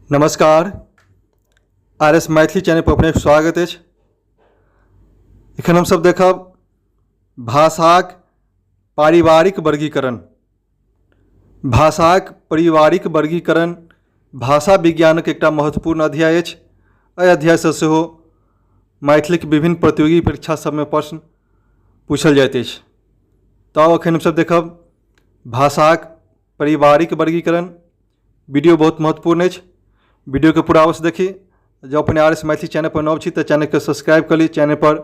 नमस्कार। RS Maithili channel पर अपने स्वागत है। एखन हम सब देखब भाषाक पारिवारिक वर्गीकरण। भाषाक पारिवारिक वर्गीकरण भाषा विज्ञानक एकटा महत्वपूर्ण अध्याय अछि। एहि अध्याय से सेहो मैथिलीक विभिन्न प्रतियोगी परीक्षा सबमे प्रश्न पूछल जाइत अछि। तऽ एखन हम सब देखब भाषाक पारिवारिक वर्गीकरण। वीडियो बहुत महत्वपूर्ण अछि, वीडियो के पूरा अवश्य देखी। जो अपने RS मैथिली चैनल पर नव छी तो चैनल के सब्सक्राइब कर ली। चैनल पर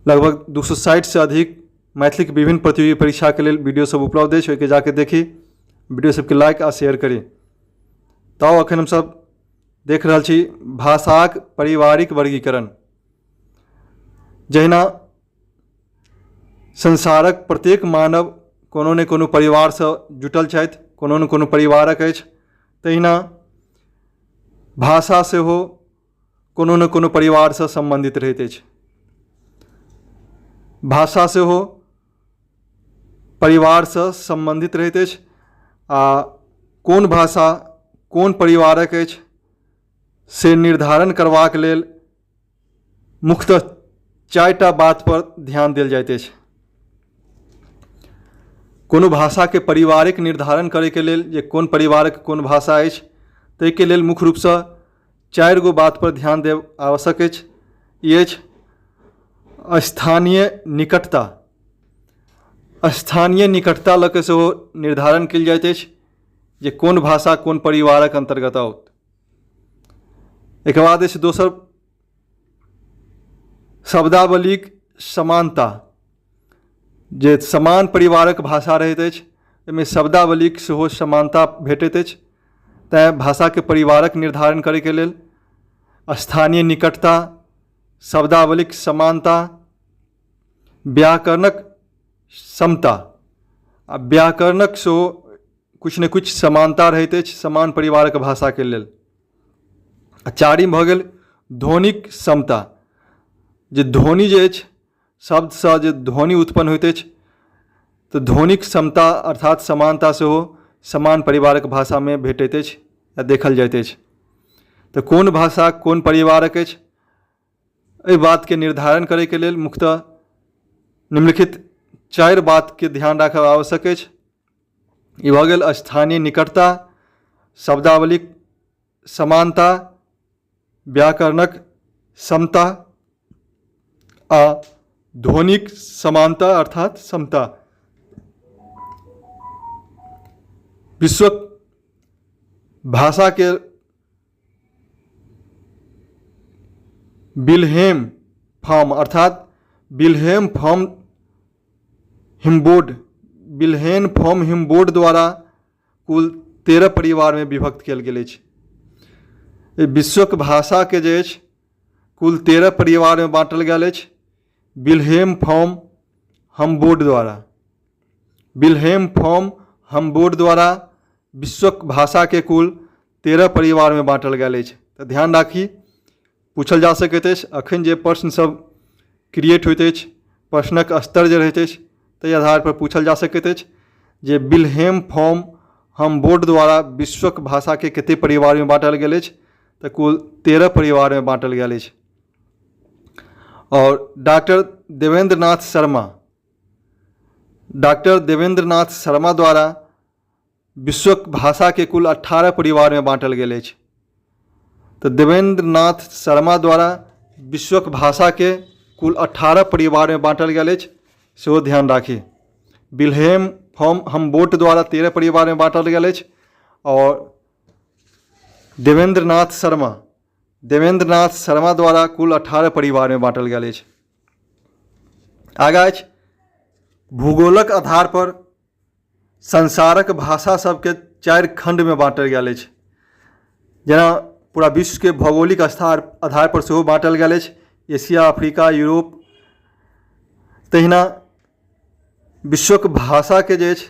लगभग 260 से अधिक मैथिली के विभिन्न प्रतियोगी परीक्षा के लिए वीडियो सब उपलब्ध है, ओके जाके देखी। वीडियो सबके लाइक आ शेयर करी। तो अखन हम सब देख रहल छी भाषाक पारिवारिक वर्गीकरण। जहिना संसारक प्रत्येक मानव कोनो ने कोनो परिवार से जुटल छथि, कोनो ने कोनो परिवारक अछि, तहिना भाषा से हो कोनो न कोनो परिवार से संबंधित रहते अछि। भाषा से हो परिवार से संबंधित रहते अछि आ कोन भाषा कोन परिवारक अछि से निर्धारण करबाक लेल मुख्यतः 4टा बात पर ध्यान देल जाइत अछि। कोनो भाषा के पारिवारिक निर्धारण करे के लेल जे कोन परिवारक कोन भाषा अछि, ताहि के लेल मुख्य रूप से 4 गो बात पर ध्यान देव आवश्यक अछि। ई अछि स्थानीय निकटता। स्थानीय निकटता लऽ के सेहो निर्धारण कयल जाइत अछि जे कोन भाषा कोन परिवारक अंतर्गत आओत। एक बाद अछि दोसर शब्दावलीक समानता। जे समान परिवारक भाषा रहैत अछि, एहिमे शब्दावलीक सेहो समानता भेटैत अछि। तैँ भाषा के परिवारक निर्धारण करे के लेल स्थानीय निकटता, शब्दावलीक समानता, व्याकरणक समता आ व्याकरणक सेहो कुछ न कुछ समानता रहैत अछि समान परिवारक भाषा के लेल। आ चारिम भऽ गेल ध्वनिक समता। जे ध्वनि जे अछि, शब्द से जे ध्वनि उत्पन्न होइत अछि, तो ध्वनिक समता अर्थात समानता सेहो समान परिवारक भाषा में भेटैत अछि या देखल जाइत अछि। तो कोन भाषा कोन परिवारक अछि, एहि बात के निर्धारण करे के लेल मुख्यतः निम्नलिखित 4 बात के ध्यान राखब आवश्यक अछि। ई भऽ गेल स्थानीय निकटता, शब्दावलीक समानता, व्याकरणक समता आ ध्वनिक समानता अर्थात समता। विश्वक भाषा के विल्हेम फॉर्म अर्थात विल्हेम फॉर्म हिम्बोर्ड द्वारा कुल 13 परिवार में विभक्त कयल गेल अछि। विश्वक भाषा के जे अछि कुल 13 परिवार में बाँटल गेल अछि विल्हेम फॉर्म हिम्बोर्ड द्वारा। विल्हेम फॉर्म हिम्बोर्ड द्वारा विश्वक भाषा के कुल 13 परिवार में बाँटल गेल अछि। तो ध्यान राखी, पूछल जा सकैत अछि। अखन जे प्रश्न सब क्रिएट होइत अछि, प्रश्नक स्तर जे रहैत अछि, ताहि आधार पर पूछल जा सकैत अछि जे विल्हेम फॉर्म हिम्बोर्ड द्वारा विश्वक भाषा के कते परिवार में बाँटल गेल अछि। तो कुल 13 परिवार में बाँटल गेल अछि। और डॉक्टर देवेंद्र नाथ शर्मा द्वारा विश्वक भाषा के कुल 18 परिवार में बाँटल गेल अछि। तो देवेंद्र नाथ शर्मा द्वारा विश्वक भाषा के कुल 18 परिवार में बाँटल गेल अछि, सेहो ध्यान राखी। विल्हेम फॉर्म हिम्बोर्ड द्वारा 13 परिवार में बाँटल गेल अछि और देवेंद्र नाथ शर्मा द्वारा कुल 18 परिवार में बाँटल गेल अछि। आगा अछि भूगोलक आधार पर संसारक भाषा सबके 4 खंड में बाँटल गेल अछि। जेना पूरा विश्व के भौगोलिक आधार पर सेहो बाँटल गेल अछि, एशिया, अफ्रीका, यूरोप। तहिना विश्वक भाषा के जे अछि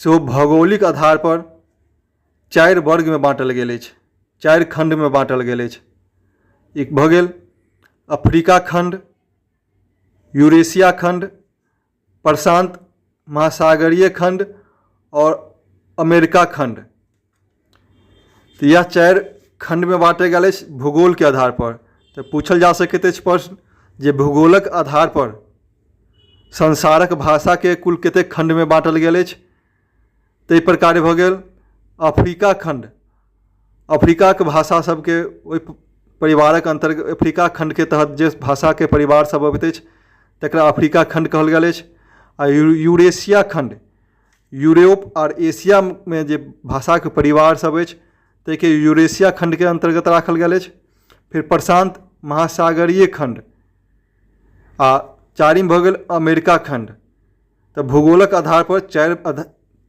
सेहो भौगोलिक आधार पर 4 वर्ग में बाँटल गेल अछि, 4 खंड में बाँटल गेल अछि। एक भऽ गेल अफ्रीका खंड, यूरेशिया खंड, प्रशांत महासागरीय खंड और अमेरिका खंड। तो यह 4 खंड में बाँटल गेल अछि भूगोल के आधार पर। तो पूछल जा सकैत अछि प्रश्न जे भूगोलक आधार पर संसारक भाषा के कुल कतेक खंड में बाँटल गेल अछि। ताहि प्रकार भऽ गेल अफ्रीका खंड। अफ्रीका के भाषा सबके ओहि परिवारक अंतर्गत अफ्रीका खंड के तहत जे भाषा के परिवार सब अबैत अछि तकरा अफ्रीका खंड कहल गेल अछि। आ यूरेशिया खंड, यूरोप और एशिया में जे भाषा के परिवार सब अछि ताहिके यूरेशिया खंड के अंतर्गत राखल गेल अछि। फिर प्रशांत महासागरीय खंड आ चारिम भऽ गेल अमेरिका खंड। तऽ भूगोलक आधार पर 4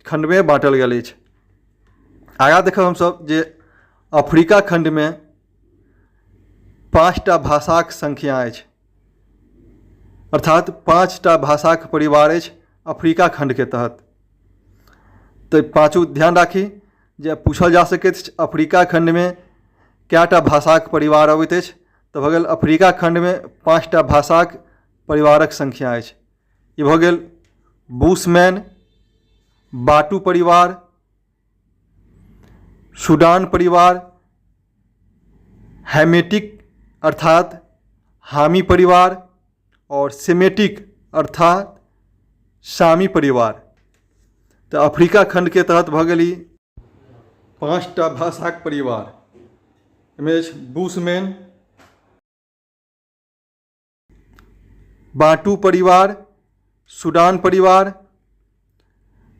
खंड में बाँटल गेल अछि। आगाँ देखब हमसब जे अफ्रीका खंड में 5टा भाषाक संख्या अछि, अर्थात 5टा भाषाक परिवार अछि अफ्रीका खंड के तहत। तो पाँचों ध्यान राखी जे पूछल जा सकैत अछि अफ्रीका खंड में कएटा भाषाक परिवार अबैत अछि। तऽ भऽ गेल अफ्रीका खंड में 5टा भाषाक परिवारक संख्या अछि। ई भऽ गेल बुशमैन, बाटू परिवार, सूडान परिवार, हैमेटिक अर्थात हामी परिवार और सेमेटिक अर्थात सामी परिवार। तो अफ्रीका खंड के तहत भऽ गेल 5टा भाषाक परिवार। एहिमे अछि बुशमैन, बाटू परिवार, सूडान परिवार,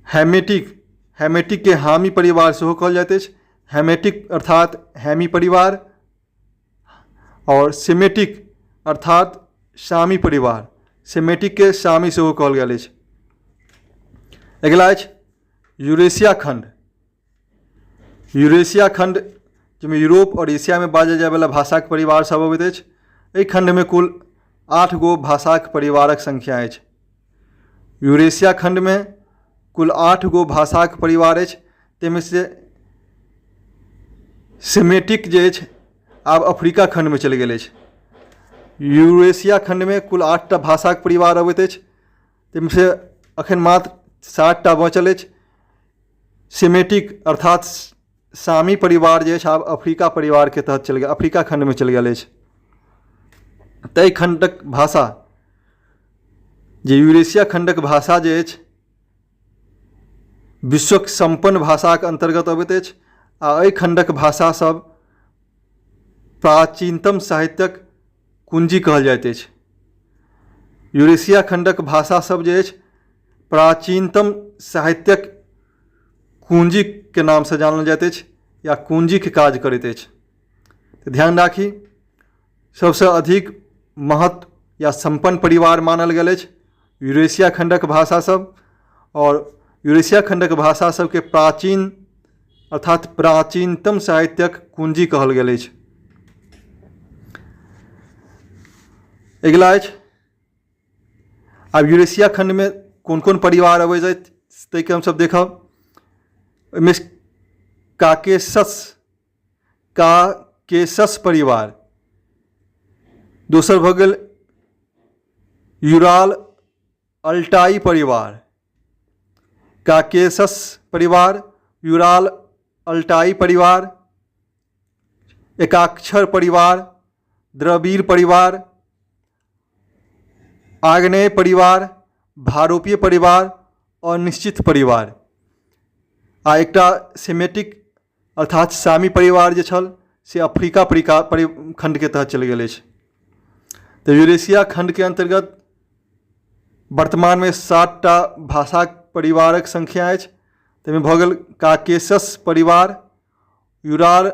हैमेटिक, हैमेटिक के हामी परिवार सेहो कहल जाइत अछि, हैमेटिक अर्थात हैमी परिवार, और सेमेटिक अर्थात सामी परिवार, सेमेटिक के सामी सेहो कहल गेल अछि। अगिला अछि यूरेशिया खंड। यूरेशिया खंड जिसमें यूरोप और एशिया में बाजल जाय वाला भाषा के परिवार सब अबैत अछि। एहि खंड में कुल 8 गो भाषाक परिवारक संख्या अछि। यूरेशिया खंड में कुल 8 गो भाषाक परिवार अछि। ताहिमे से सेमेटिक जे अछि आब अफ्रीका खंड में चलि गेल अछि। यूरेशिया खंड में कुल 8टा भाषाक परिवार अबैत अछि। ताहिमे से अखन मात्र 7टा बचल अछि। सेमेटिक अर्थात सामी परिवार जे अछि आब अफ्रीका परिवार के तहत चलि गेल, अफ्रीका खंड में चलि गेल अछि। ताहि खंडक भाषा जे यूरेशिया खंडक भाषा जे अछि विश्वक संपन्न भाषाक अंतर्गत अबैत अछि। आ एहि खंडक भाषा सब प्राचीनतम साहित्यक कुंजी कहल जाइत अछि। यूरेशिया खंडक भाषा सब जे अछि प्राचीनतम साहित्यक कुंजी के नाम से जानल जाइत अछि या कुंजी के काज करैत अछि। तो ध्यान राखी सबसे अधिक महत्व या संपन्न परिवार मानल गेल अछि यूरेशिया खंडक भाषा सब। और यूरेशिया खंडक भाषा सब के प्राचीन अर्थात प्राचीनतम साहित्यक कुंजी कहल गेल अछि। अगिला अछि आब यूरेशिया खंड में कोन कोन परिवार अबैत अछि ताहिके हमसब देखब। ओहिमे काकेशस परिवार, दोसर भऽ गेल यूराल अल्टाई परिवार, काकेशस परिवार, यूराल अल्टाई परिवार, एकाक्षर परिवार, द्रविड़ परिवार, आग्नेय परिवार, भारोपीय परिवार और निश्चित परिवार। आ एकटा सेमेटिक अर्थात सामी परिवार जे छल से अफ्रीका खंड के तहत चलि गेल अछि। तो यूरेशिया खंड के अंतर्गत वर्तमान में 7टा भाषा परिवारक संख्या अछि। ताहिमे भऽ गेल काकेशस परिवार, यूराल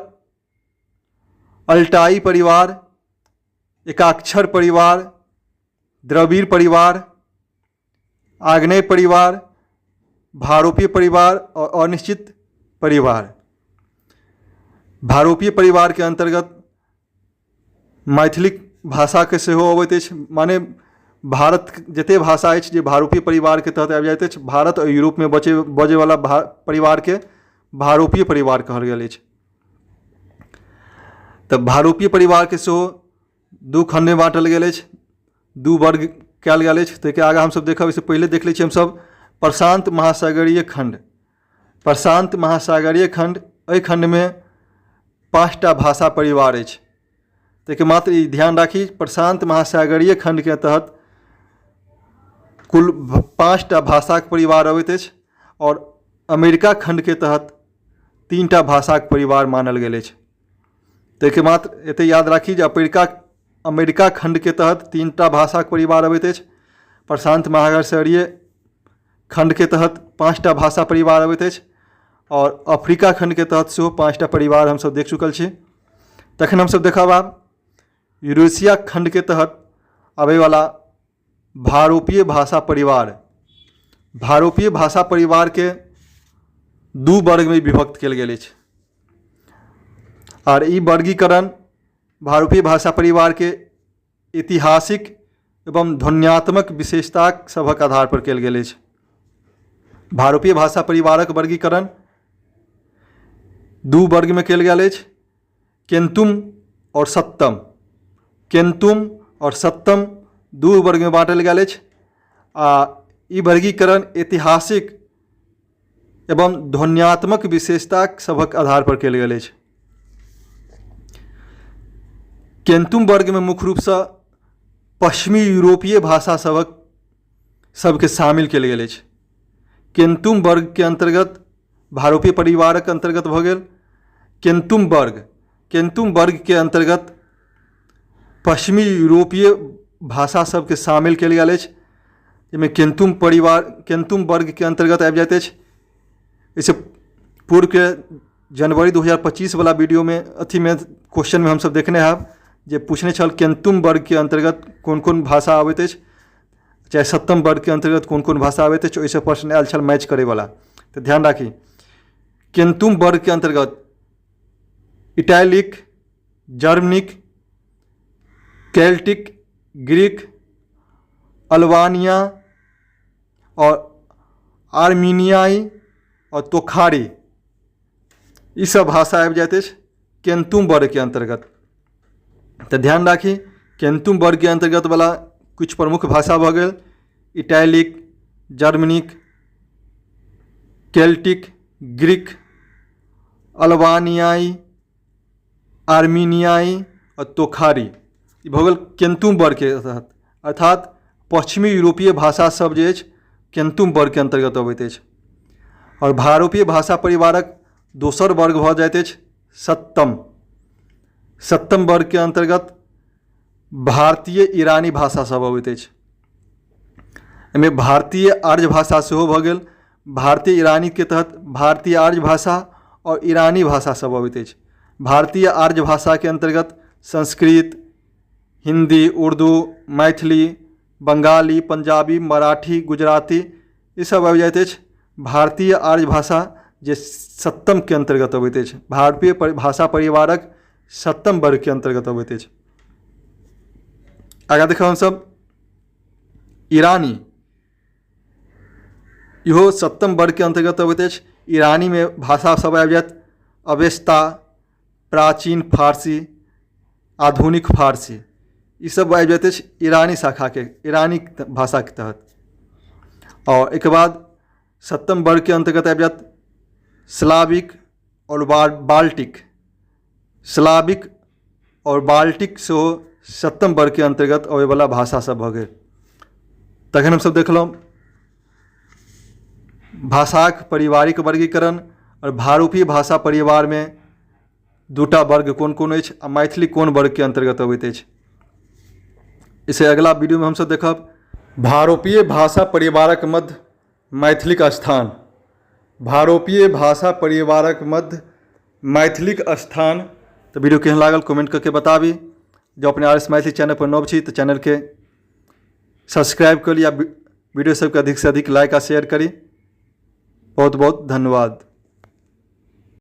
अल्टाई परिवार, एकाक्षर परिवार, द्रविड़ परिवार, आग्नेय परिवार, भारोपीय परिवार और अनिश्चित परिवार। भारोपीय परिवार के अंतर्गत मैथिलिक भाषा के सेहो अबैत अछि। माने भारत जते भाषा अछि जे भारोपीय परिवार के तहत आबि जाइत अछि, भारत और यूरोप में बजे वाला परिवार के भारोपीय परिवार कहल गेल अछि। तऽ भारोपीय परिवार के सेहो 2 खंड में बाँटल गेल अछि, 2 वर्ग कयल गेल अछि। ताहिके आगे हमसब देखब। इससे पहले देख लै छी हमसब प्रशांत महासागरीय खंड। प्रशांत महासागरीय खंड, एहि खंड में 5टा भाषा परिवार अछि। ताहिके मात्र ई ध्यान राखी, प्रशांत महासागरीय खंड के तहत कुल 5टा भाषाक परिवार अबैत अछि और अमेरिका खंड के तहत 3टा भाषाक परिवार मानल गेल अछि। ताहिके मात्र एते याद राखी जे अमेरिका खंड के तहत 3टा भाषाक परिवार अबैत अछि, प्रशांत महासागरीय खंड के तहत 5टा भाषा परिवार अबैत अछि और अफ्रीका खंड के तहत सेहो 5टा परिवार हमसब देख चुकल छी। तखन हमसब देखब आब यूरेशिया खंड के तहत आबै वाला भारोपीय भाषा परिवार। भारोपीय भाषा परिवार के 2 वर्ग में विभक्त कयल गेल अछि और ई वर्गीकरण भारोपीय भाषा परिवार के ऐतिहासिक एवं ध्वन्यात्मक विशेषता सभक आधार पर कयल गेल अछि। भारोपीय भाषा परिवारक वर्गीकरण 2 वर्ग में कयल गेल अछि, केंतुम और सत्तम। केंतुम और सत्तम 2 वर्ग में बाँटल गेल अछि आ ई वर्गीकरण ऐतिहासिक एवं ध्वन्यात्मक विशेषता सभक आधार पर कयल गेल अछि। केंतुम वर्ग में मुख्य रूप से पश्चिमी यूरोपीय भाषा सबके शामिल कयल गेल अछि। केंतुम वर्ग के अंतर्गत भारोपीय परिवारक अंतर्गत भऽ गेल केंतुम वर्ग। केंतुम वर्ग के अंतर्गत पश्चिमी यूरोपीय भाषा सबके शामिल कयल गेल अछि, जाहिमे केंतुम वर्ग के अंतर्गत आबि जाइत अछि। इससे पूर्व के जनवरी 2025 वाला वीडियो में क्वेश्चन में हमसब देखने हैब जे पूछने छल केंतुम वर्ग के अंतर्गत कोन कोन भाषा आबैत अछि, चाहे सत्तम वर्ग के अंतर्गत कोन कोन भाषा आबैत अछि, ओहिसँ प्रश्न आयल छल मैच करे वाला। तो ध्यान राखी, केंतुम वर्ग के अंतर्गत italic, Germanic, Celtic, Greek, Albania और आर्मीनियाई और तोखारी ई सब भाषा आबि जाइत अछि केंतुम वर्ग के अंतर्गत। तो ध्यान राखी, केंतुम वर्ग के अंतर्गत वाला कुछ प्रमुख भाषा भऽ गेल इटैलिक, जर्मनिक, केल्टिक, ग्रीक, अल्बानियाई, आर्मीनियाई और तोखारी ई भऽ गेल केंतुम वर्ग के तहत, अर्थात पश्चिमी यूरोपीय भाषा सब जे अछि केंतुम वर्ग के अंतर्गत अबैत अछि। और भारोपीय भाषा परिवारक दोसर वर्ग भऽ जाइत अछि सत्तम। सत्तम वर्ग के अंतर्गत भारतीय ईरानी भाषा सब अबैत अछि। एहिमे भारतीय आर्य भाषा सेहो भऽ गेल। भारतीय ईरानी के तहत भारतीय आर्य भाषा और ईरानी भाषा सब अबैत अछि। भारतीय आर्य भाषा के अंतर्गत संस्कृत, हिंदी, उर्दू, मैथिली, बंगाली, पंजाबी, मराठी, गुजराती ई सब आबि जाइत अछि। भारतीय आर्य भाषा जे सत्तम के अंतर्गत अबैत अछि, भारतीय भाषा परिवारक सत्तम वर्ग के अंतर्गत अबैत अछि। आगाँ देखब हमसब ईरानी, इहो सत्तम वर्ग के अंतर्गत अबैत अछि। ईरानी में भाषा सब आबि जायत अवेस्ता, प्राचीन फारसी, आधुनिक फारसी ई सब आबि जाइत अछि ईरानी शाखा के, ईरानी भाषा के तहत। और एक बाद सत्तम वर्ग के अंतर्गत आबि जायत स्लाविक और बाल्टिक। स्लाविक और बाल्टिक सेहो सत्तम वर्ग के अंतर्गत अबै वाला भाषा सब भऽ गेल। तखन हमसब देखलहुँ भाषाक पारिवारिक वर्गीकरण और भारोपीय भाषा परिवार में 2टा वर्ग कोन कोन अछि आ मैथिली कोन वर्ग के अंतर्गत अबैत अछि। इसे अगला वीडियो में हमसब देखब भारोपीय भाषा परिवारक मध्य मैथिलीक स्थान। भारोपीय भाषा परिवारक मध्य मैथिलीक स्थान। तो वीडियो केहन लागल कमेंट करके बताबी। जो अपने RS मैथिली चैनल पर नव छी तो चैनल के सब्सक्राइब करी, या वीडियो सबके अधिक से अधिक लाइक आ शेयर करी। बहुत बहुत धन्यवाद।